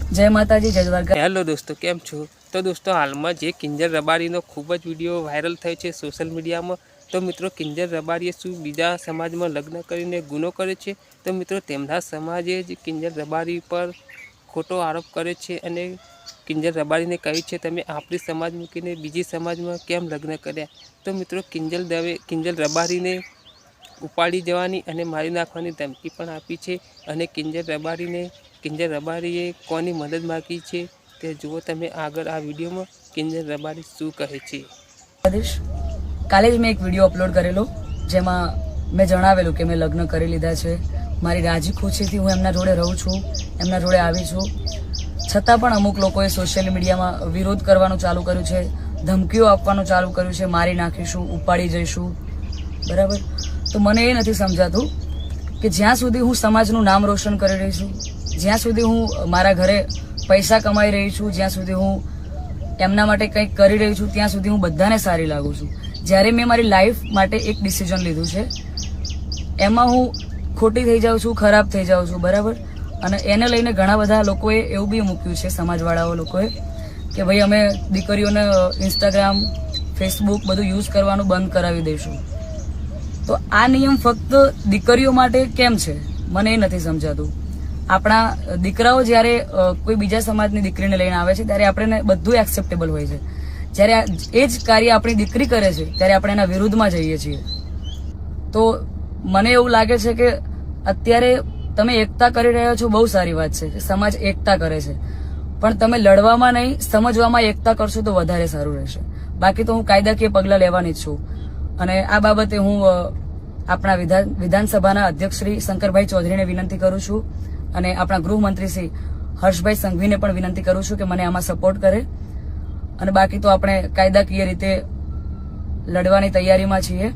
જય માતાજી, જય દ્વારકા। હેલો દોસ્તો, કેમ છો? તો દોસ્તો, હાલમાં જે કિંજલ રબારીનો ખૂબ જ વિડીયો વાયરલ થયો છે સોશિયલ મીડિયામાં। તો મિત્રો, કિંજલ રબારીએ શું બીજા સમાજમાં લગ્ન કરીને ગુનો કરે છે? તો મિત્રો, તેમના સમાજે જ કિંજલ રબારી પર ખોટો આરોપ કરે છે અને કિંજલ રબારીને કહ્યું છે, તમે આપણી સમાજ મૂકીને બીજી સમાજમાં કેમ લગ્ન કર્યા? તો મિત્રો, કિંજલ રબારીને ઉપાડી જવાની અને મારી નાખવાની ધમકી પણ આપી છે અને કિંજલ રબારીએ કોની મદદ માગી છે તે જુઓ તમે આગળ આ વિડીયોમાં કિંજલ રબારી શું કહે છે। કાલે જ મેં એક વિડીયો અપલોડ કરેલો જેમાં મેં જણાવેલું કે મેં લગ્ન કરી લીધા છે। મારી રાજી ખુશીથી હું એમના જોડે રહું છું, એમના જોડે આવી છું। છતાં પણ અમુક લોકોએ સોશિયલ મીડિયામાં વિરોધ કરવાનું ચાલુ કર્યું છે, ધમકીઓ આપવાનું ચાલુ કર્યું છે, મારી નાખીશું, ઉપાડી જઈશું, બરાબર। તો મને એ નથી સમજાતું કે જ્યાં સુધી હું સમાજનું નામ રોશન કરી રહી છું, જ્યાં સુધી હું મારા ઘરે પૈસા કમાઈ રહી છું, જ્યાં સુધી હું એમના માટે કંઈક કરી રહી છું, ત્યાં સુધી હું બધાને સારી લાગુ છું। જ્યારે મેં મારી લાઈફ માટે એક ડિસિઝન લીધું છે, એમાં હું ખોટી થઈ જાઉં છું, ખરાબ થઈ જાઉં છું, બરાબર। અને એને લઈને ઘણા બધા લોકોએ એવું બી મૂક્યું છે, સમાજવાળાઓ લોકોએ, કે ભાઈ અમે દીકરીઓને ઇન્સ્ટાગ્રામ, ફેસબુક બધું યુઝ કરવાનું બંધ કરાવી દઈશું। તો આ નિયમ ફક્ત દીકરીઓ માટે કેમ છે મને એ નથી સમજાતું। આપણા દીકરાઓ જ્યારે કોઈ બીજા સમાજની દીકરીને લઈને આવે છે ત્યારે આપણે બધું એક્સેપ્ટેબલ હોય છે, જ્યારે એ જ કાર્ય આપણી દીકરી કરે છે ત્યારે આપણે એના વિરુદ્ધમાં જઈએ છીએ। તો મને એવું લાગે છે કે અત્યારે તમે એકતા કરી રહ્યા છો, બહુ સારી વાત છે કે સમાજ એકતા કરે છે, પણ તમે લડવામાં નહીં, સમજવામાં એકતા કરશો તો વધારે સારું રહેશે। બાકી તો હું કાયદાકીય પગલાં લેવાની જ છું અને આ બાબતે હું આપણા વિધાનસભાના અધ્યક્ષ શ્રી શંકરભાઈ ચૌધરીને વિનંતી કરું છું અને આપણા ગૃહમંત્રી શ્રી હર્ષભાઈ સંઘવીને પણ વિનંતી કરું છું કે મને આમાં સપોર્ટ કરે। અને બાકી તો આપણે કાયદાકીય રીતે લડવાની તૈયારીમાં છીએ।